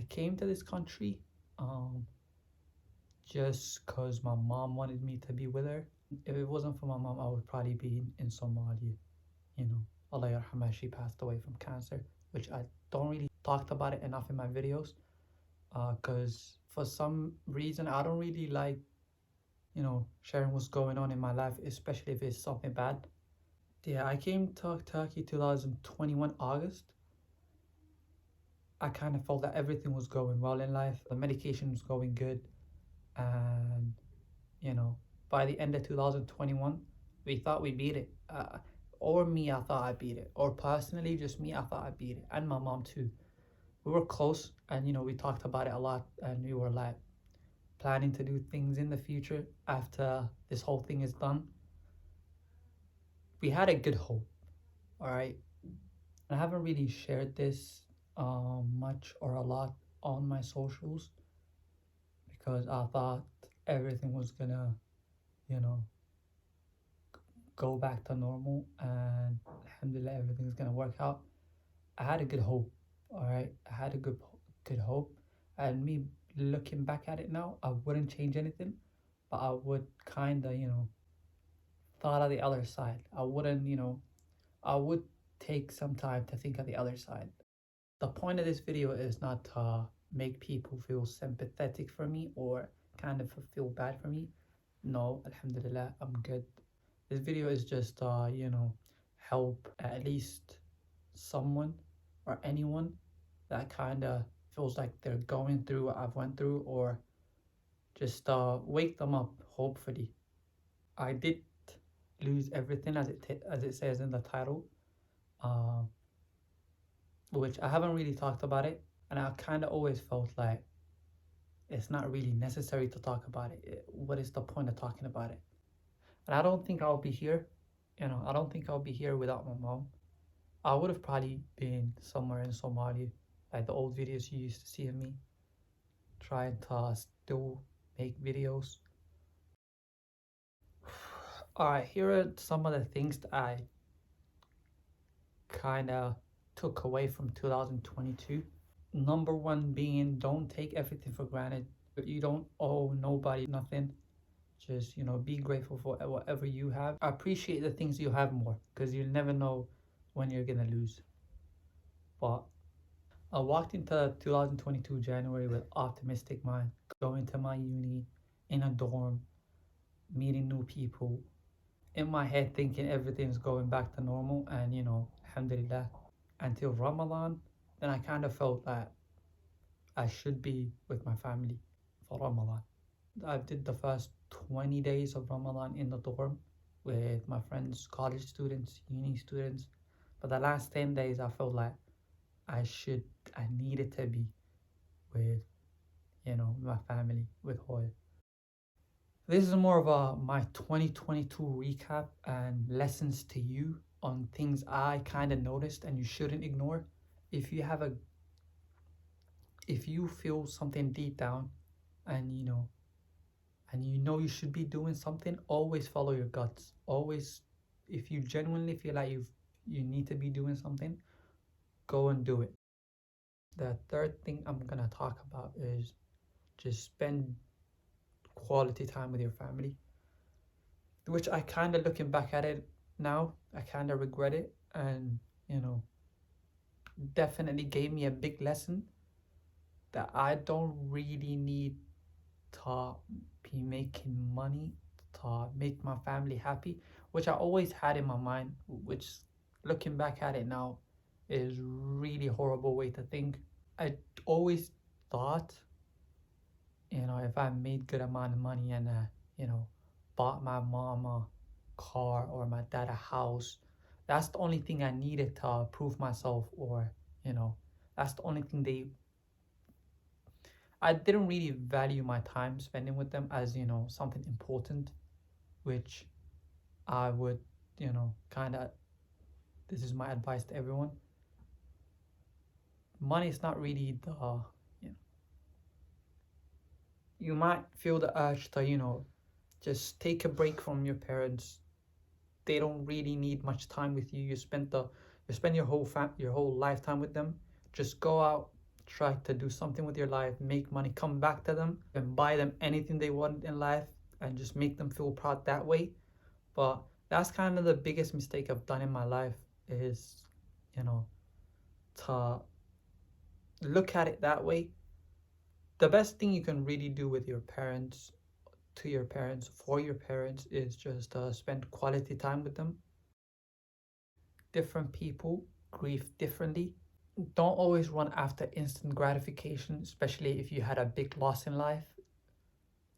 came to this country just because my mom wanted me to be with her. If it wasn't for my mom, I would probably be in Somalia. You know, Allah yarhamah, she passed away from cancer, which I don't really talked about it enough in my videos, because for some reason I don't really like, you know, sharing what's going on in my life, especially if it's something bad. Yeah, I came to Turkey 2021 August. I kind of felt that everything was going well in life. The medication was going good, and you know, by the end of 2021, we thought we beat it. Or me, I thought I beat it. Or personally, just me, I thought I beat it, and my mom too. We were close, and you know, we talked about it a lot, and we were like planning to do things in the future after this whole thing is done. We had a good hope, all right. I haven't really shared this much or a lot on my socials because I thought everything was gonna, you know, go back to normal, and alhamdulillah, everything's gonna work out. I had a good hope, all right. I had a good hope, and me looking back at it now, I wouldn't change anything, but I would kind of, you know, thought of the other side. I wouldn't, you know, I would take some time to think of the other side. The point of this video is not to make people feel sympathetic for me or kind of feel bad for me. No, alhamdulillah, I'm good. This video is just you know, help at least someone or anyone that kind of feels like they're going through what I've went through, or just wake them up, hopefully. I did lose everything as it says in the title, which I haven't really talked about it, and I kind of always felt like it's not really necessary to talk about it. What is the point of talking about it? And I don't think I'll be here, you know, I don't think I'll be here without my mom. I would have probably been somewhere in Somalia, like the old videos you used to see of me, trying to still make videos. Alright, here are some of the things that I kind of took away from 2022. Number one being, don't take everything for granted. You don't owe nobody nothing. Just, you know, be grateful for whatever you have. Appreciate the things you have more, because you'll never know when you're gonna lose. But I walked into 2022 January with optimistic mind, going to my uni, in a dorm, meeting new people, in my head thinking everything's going back to normal, and you know, alhamdulillah, until Ramadan. Then I kind of felt that I should be with my family for Ramadan. I did the first 20 days of Ramadan in the dorm with my friends, college students, uni students. But the last 10 days I felt like I needed to be with, you know, my family, with Hoya. This is more of my 2022 recap and lessons to you on things I kind of noticed and you shouldn't ignore. If you feel something deep down, and you know you should be doing something, always follow your guts. Always, if you genuinely feel like you need to be doing something, go and do it. The third thing I'm gonna talk about is just spend quality time with your family, which I kind of, looking back at it now, I kind of regret it, and you know, definitely gave me a big lesson that I don't really need to be making money to make my family happy, which I always had in my mind, which looking back at it now is really horrible way to think. I always thought, you know, if I made good amount of money and you know, bought my mom a car or my dad a house, that's the only thing I needed to prove myself, or you know, that's the only thing I didn't really value my time spending with them as, you know, something important, which I would, you know, kind of, this is my advice to everyone. Money is not really the, you know, you might feel the urge to, you know, just take a break from your parents. They don't really need much time with you. You spend your whole lifetime with them. Just go out, try to do something with your life, make money, come back to them and buy them anything they want in life and just make them feel proud that way. But that's kind of the biggest mistake I've done in my life is, you know, to look at it that way. The best thing you can really do with your parents, to your parents, for your parents, is just spend quality time with them. Different people grieve differently. Don't always run after instant gratification, especially if you had a big loss in life.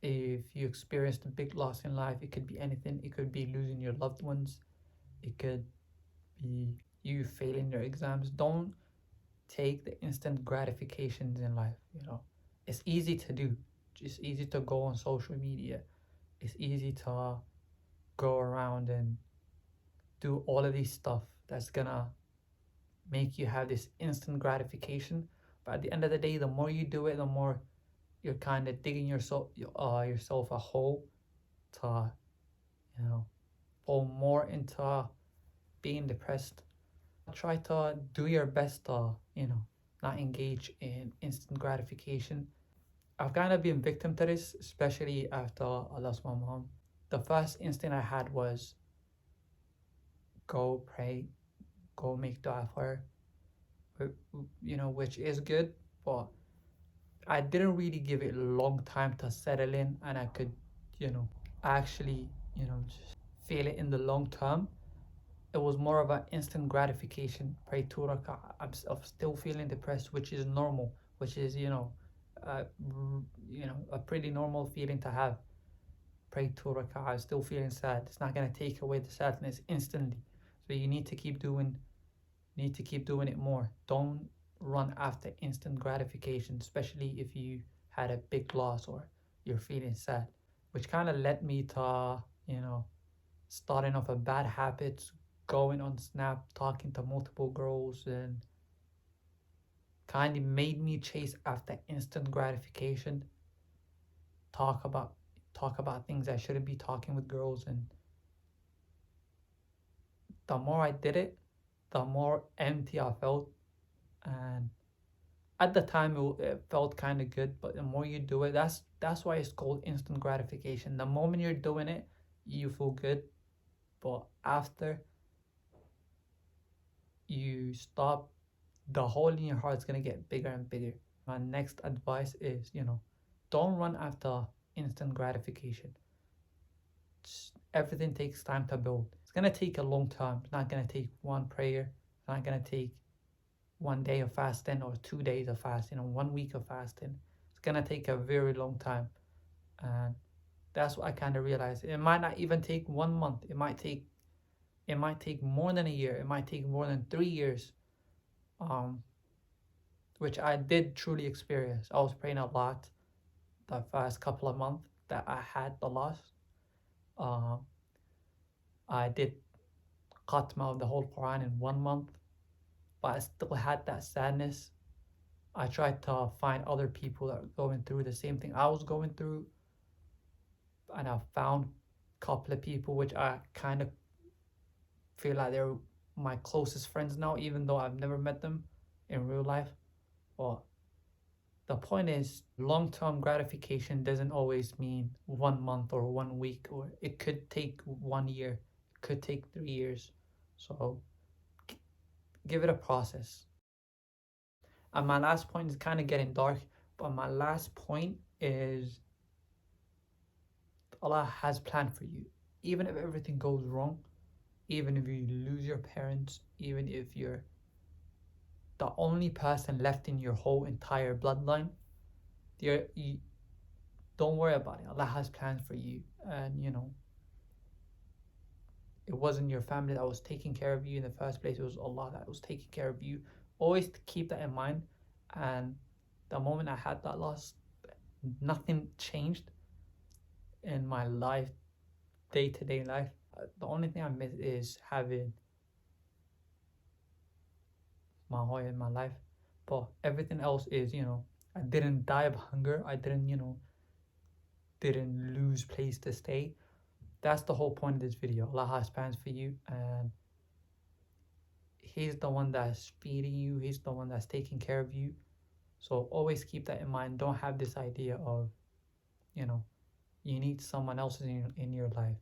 If you experienced a big loss in life, it could be anything. It could be losing your loved ones. It could be you failing your exams. Don't take the instant gratifications in life. It's easy to do. It's easy to go on social media. It's easy to go around and do all of these stuff that's gonna make you have this instant gratification. But at the end of the day, the more you do it, the more you're kind of digging yourself a hole to, fall more into being depressed. Try to do your best to, not engage in instant gratification. I've kind of been victim to this, especially after I lost my mom. The first instinct I had was go pray, go make dua for her, which is good, but I didn't really give it a long time to settle in, and I could, actually, just feel it in the long term. It was more of an instant gratification. Pray 2 rak'ah. I'm still feeling depressed, which is normal, which is, uh, a pretty normal feeling to have. Pray 2 rak'ah. I'm still feeling sad. It's not gonna take away the sadness instantly. So you need to keep doing it more. Don't run after instant gratification, especially if you had a big loss or you're feeling sad, which kind of led me to, starting off a bad habits, going on Snap, talking to multiple girls, and kind of made me chase after instant gratification, talk about things I shouldn't be talking with girls. And the more I did it, the more empty I felt. And at the time it felt kind of good, but the more you do it, that's why it's called instant gratification. The moment you're doing it, you feel good, but after you stop, the hole in your heart is going to get bigger and bigger. My next advice is, don't run after instant gratification. Everything takes time to build. It's going to take a long time. It's not going to take one prayer. It's not going to take 1 day of fasting or 2 days of fasting or 1 week of fasting. It's going to take a very long time. And that's what I kind of realized. It might not even take 1 month. It might take more than a year. It might take more than 3 years. Which I did truly experience. I was praying a lot the first couple of months that I had the loss. I did Khatma of the whole Quran in 1 month, but I still had that sadness. I tried to find other people that were going through the same thing I was going through, and I found a couple of people which I kind of feel like they're my closest friends now, even though I've never met them in real life. But the point is, long-term gratification doesn't always mean 1 month or 1 week, or it could take 1 year, it could take 3 years. So give it a process. And my last point is kind of getting dark, but my last point is Allah has planned for you. Even if everything goes wrong, even if you lose your parents, even if you're the only person left in your whole entire bloodline, you don't worry about it. Allah has plans for you. And it wasn't your family that was taking care of you in the first place. It was Allah that was taking care of you. Always keep that in mind. And the moment I had that loss, nothing changed in my life, day-to-day life. The only thing I miss is having my Hoy in my life. But everything else is, I didn't die of hunger. I didn't lose place to stay. That's the whole point of this video. Allah has plans for you, and He's the one that's feeding you. He's the one that's taking care of you. So always keep that in mind. Don't have this idea of, you know, you need someone else in your life.